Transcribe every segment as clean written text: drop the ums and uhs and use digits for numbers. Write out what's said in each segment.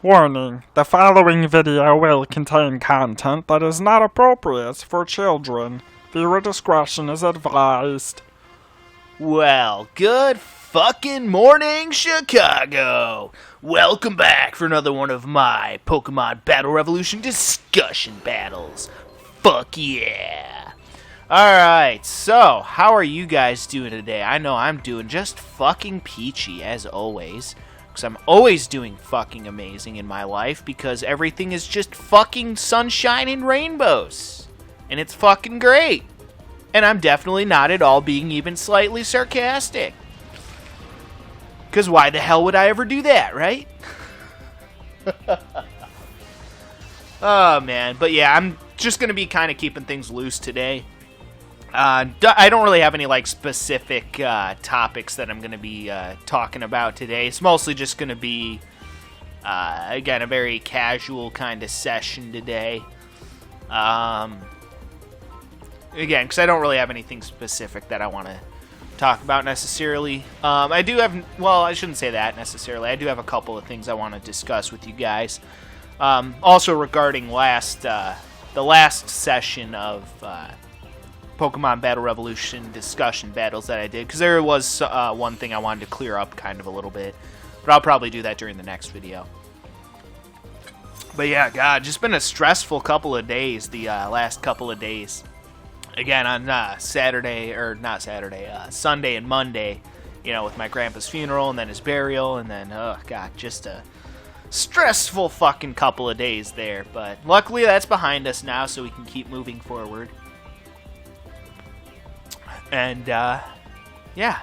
Warning, the following video will contain content that is not appropriate for children. Viewer discretion is advised. Well, good fucking morning, Chicago! Welcome back for another one of my Pokemon Battle Revolution discussion battles. Fuck yeah! Alright, so, how are you guys doing today? I know I'm doing just fucking peachy, as always. Because I'm always doing fucking amazing in my life, because everything is just fucking sunshine and rainbows. And it's fucking great. And I'm definitely not at all being even slightly sarcastic. Because why the hell would I ever do that, right? Oh, man. But yeah, I'm just going to be kind of keeping things loose today. I don't really have any, like, specific topics that I'm going to be talking about today. It's mostly just going to be, again, a very casual kind of session today. Again, because I don't really have anything specific that I want to talk about necessarily. I do have, well, I shouldn't say that necessarily. I do have a couple of things I want to discuss with you guys. Also regarding the last session of Pokemon Battle Revolution discussion battles that I did, because there was one thing I wanted to clear up kind of a little bit, but I'll probably do that during the next video. But yeah, God, just been a stressful couple of days, the last couple of days. Again, on Sunday and Monday, you know, with my grandpa's funeral, and then his burial, and then, oh God, just a stressful fucking couple of days there. But luckily that's behind us now, so we can keep moving forward. And, yeah.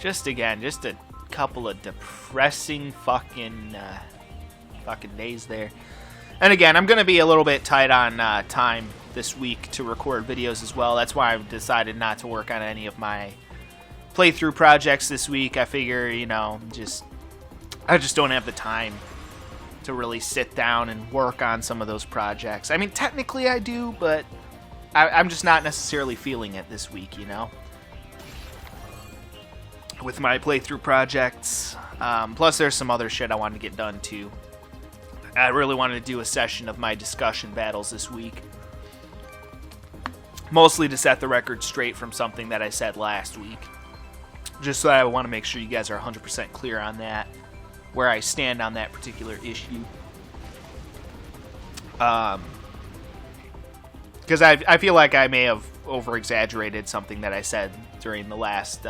Just a couple of depressing fucking days there. And again, I'm going to be a little bit tight on time this week to record videos as well. That's why I've decided not to work on any of my playthrough projects this week. I figure, you know, I just don't have the time to really sit down and work on some of those projects. I mean, technically I do, but I'm just not necessarily feeling it this week, you know, with my playthrough projects. Plus, there's some other shit I wanted to get done, too. I really wanted to do a session of my discussion battles this week. Mostly to set the record straight from something that I said last week. Just so I want to make sure you guys are 100% clear on that, where I stand on that particular issue. Because I feel like I may have over-exaggerated something that I said during the last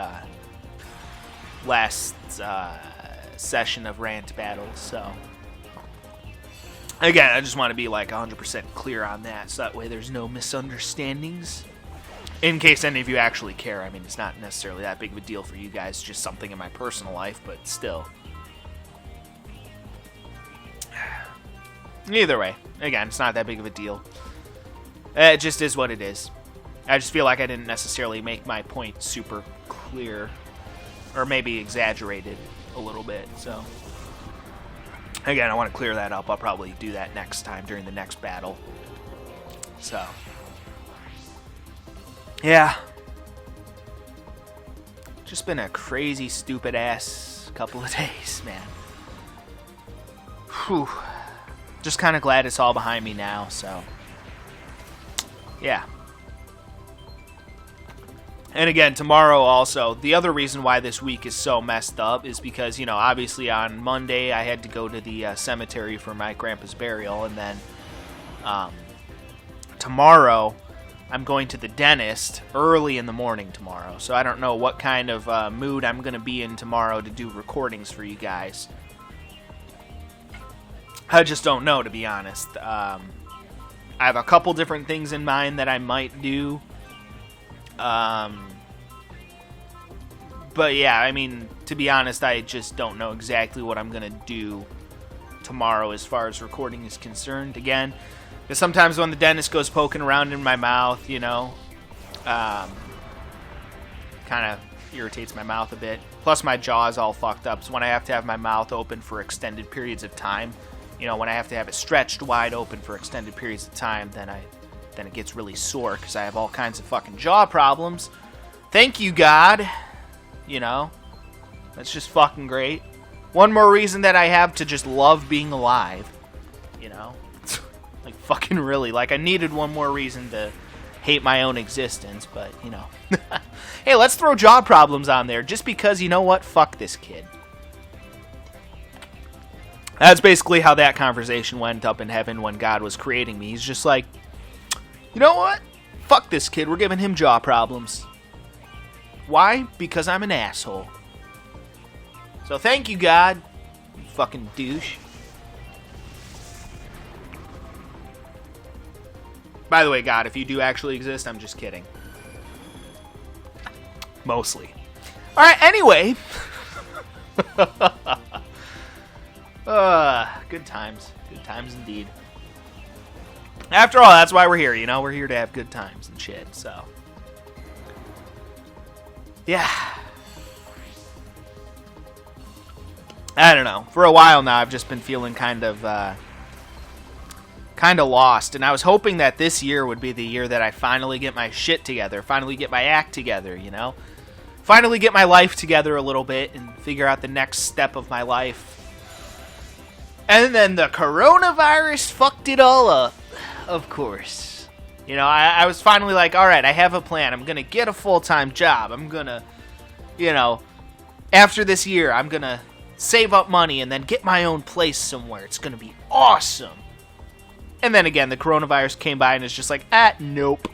session of Rant Battles, so... Again, I just want to be like 100% clear on that, so that way there's no misunderstandings. In case any of you actually care. I mean, it's not necessarily that big of a deal for you guys, just something in my personal life, but still. Either way, again, it's not that big of a deal. It just is what it is. I just feel like I didn't necessarily make my point super clear, or maybe exaggerated a little bit, so... Again, I want to clear that up. I'll probably do that next time during the next battle. So, yeah. Just been a crazy, stupid-ass couple of days, man. Whew. Just kind of glad it's all behind me now, so. Yeah. And again, tomorrow also, the other reason why this week is so messed up is because, you know, obviously on Monday I had to go to the cemetery for my grandpa's burial, and then tomorrow I'm going to the dentist early in the morning tomorrow. So I don't know what kind of mood I'm going to be in tomorrow to do recordings for you guys. I just don't know, to be honest. I have a couple different things in mind that I might do. But yeah, I mean, to be honest, I just don't know exactly what I'm going to do tomorrow as far as recording is concerned. Again, because sometimes when the dentist goes poking around in my mouth, you know, kind of irritates my mouth a bit. Plus my jaw is all fucked up, so when I have to have my mouth open for extended periods of time, you know, when I have to have it stretched wide open for extended periods of time, then it gets really sore because I have all kinds of fucking jaw problems. Thank you, God. You know, that's just fucking great. One more reason that I have to just love being alive. You know? Like, fucking really. Like, I needed one more reason to hate my own existence, but, you know. Hey, let's throw jaw problems on there, just because, you know what? Fuck this kid. That's basically how that conversation went up in heaven when God was creating me. He's just like, you know what? Fuck this kid. We're giving him jaw problems. Why? Because I'm an asshole. So thank you, God. You fucking douche. By the way, God, if you do actually exist, I'm just kidding. Mostly. Alright, anyway. Good times. Good times indeed. After all, that's why we're here, you know? We're here to have good times and shit, so. Yeah. I don't know. For a while now, I've just been feeling kind of lost, and I was hoping that this year would be the year that I finally get my shit together, finally get my act together, you know? Finally get my life together a little bit and figure out the next step of my life. And then the coronavirus fucked it all up, of course. You know, I was finally like, alright, I have a plan. I'm gonna get a full-time job. I'm gonna, you know, after this year, I'm gonna save up money and then get my own place somewhere. It's gonna be awesome. And then again, the coronavirus came by and it's just like, nope.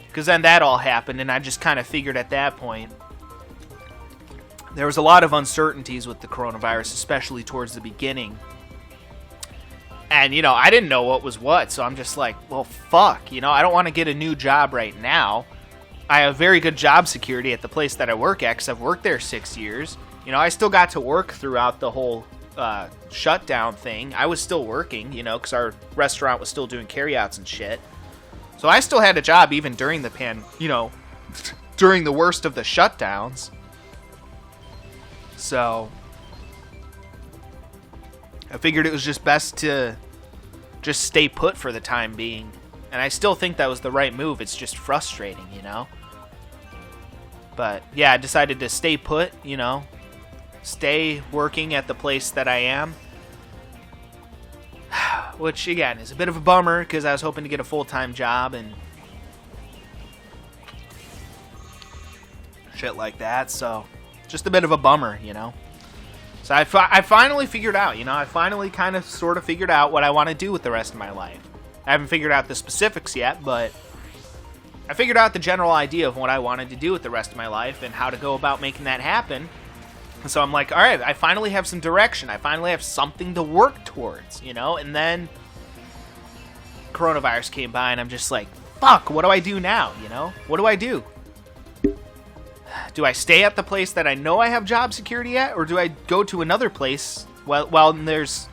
Because then that all happened, and I just kind of figured at that point, there was a lot of uncertainties with the coronavirus, especially towards the beginning. And, you know, I didn't know what was what, so I'm just like, well, fuck. You know, I don't want to get a new job right now. I have very good job security at the place that I work at, because I've worked there 6 years. You know, I still got to work throughout the whole shutdown thing. I was still working, you know, because our restaurant was still doing carryouts and shit. So I still had a job even during the during the worst of the shutdowns. So I figured it was just best to just stay put for the time being. And I still think that was the right move. It's just frustrating, you know? But yeah, I decided to stay put, you know? Stay working at the place that I am. Which, again, is a bit of a bummer because I was hoping to get a full-time job and shit like that. So, just a bit of a bummer, you know? So I finally figured out, you know? I finally kind of sort of figured out what I want to do with the rest of my life. I haven't figured out the specifics yet, but I figured out the general idea of what I wanted to do with the rest of my life and how to go about making that happen. And so I'm like, all right, I finally have some direction. I finally have something to work towards, you know? And then coronavirus came by and I'm just like, fuck, what do I do now, you know? What do I do? Do I stay at the place that I know I have job security at? Or do I go to another place while there's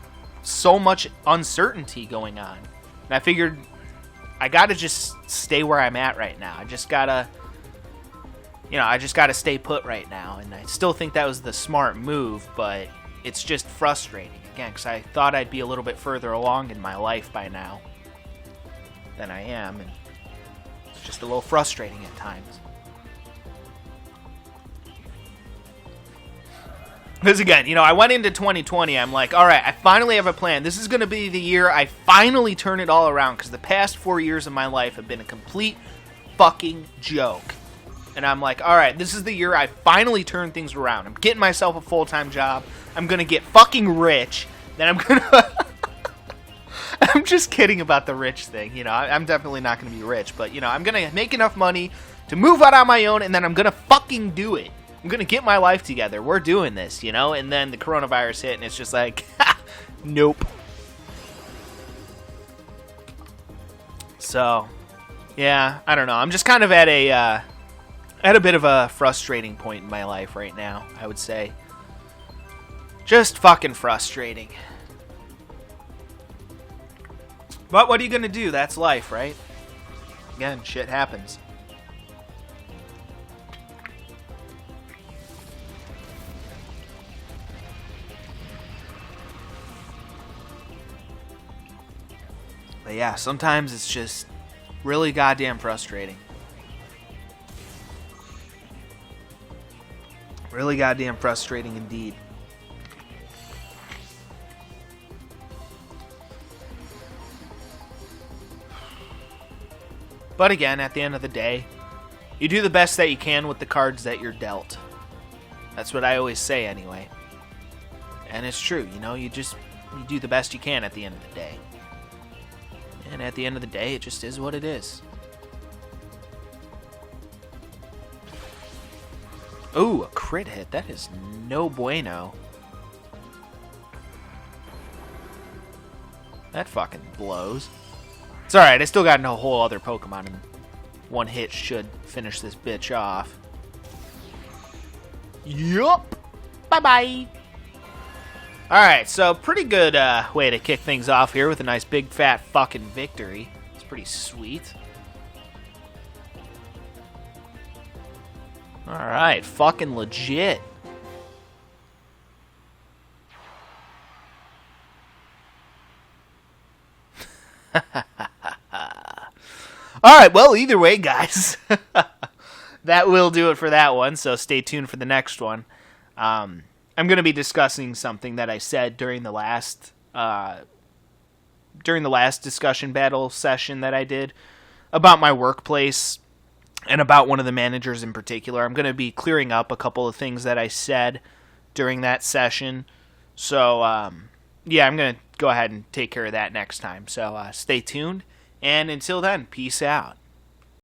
so much uncertainty going on? And I figured I gotta just stay where I'm at right now. I just gotta stay put right now. And I still think that was the smart move, but it's just frustrating. Again, because I thought I'd be a little bit further along in my life by now than I am. And it's just a little frustrating at times. Because again, you know, I went into 2020, I'm like, alright, I finally have a plan. This is going to be the year I finally turn it all around, because the past 4 years of my life have been a complete fucking joke. And I'm like, alright, this is the year I finally turn things around. I'm getting myself a full-time job. I'm going to get fucking rich. Then I'm going to... I'm just kidding about the rich thing, you know. I'm definitely not going to be rich, but, you know, I'm going to make enough money to move out on my own, and then I'm going to fucking do it. I'm going to get my life together. We're doing this, you know? And then the coronavirus hit, and it's just like, nope. So, yeah, I don't know. I'm just kind of at a bit of a frustrating point in my life right now, I would say. Just fucking frustrating. But what are you going to do? That's life, right? Again, shit happens. But yeah, sometimes it's just really goddamn frustrating. Really goddamn frustrating indeed. But again, at the end of the day, you do the best that you can with the cards that you're dealt. That's what I always say anyway. And it's true, you know, you do the best you can at the end of the day. And at the end of the day, it just is what it is. Ooh, a crit hit. That is no bueno. That fucking blows. It's alright, I still got no whole other Pokemon, and one hit should finish this bitch off. Yup! Bye-bye! Alright, so pretty good way to kick things off here with a nice big fat fucking victory. It's pretty sweet. Alright, fucking legit. Alright, well, either way, guys. That will do it for that one, so stay tuned for the next one. I'm going to be discussing something that I said during the last discussion battle session that I did about my workplace and about one of the managers in particular. I'm going to be clearing up a couple of things that I said during that session. So, yeah, I'm going to go ahead and take care of that next time. So, stay tuned. And until then, peace out.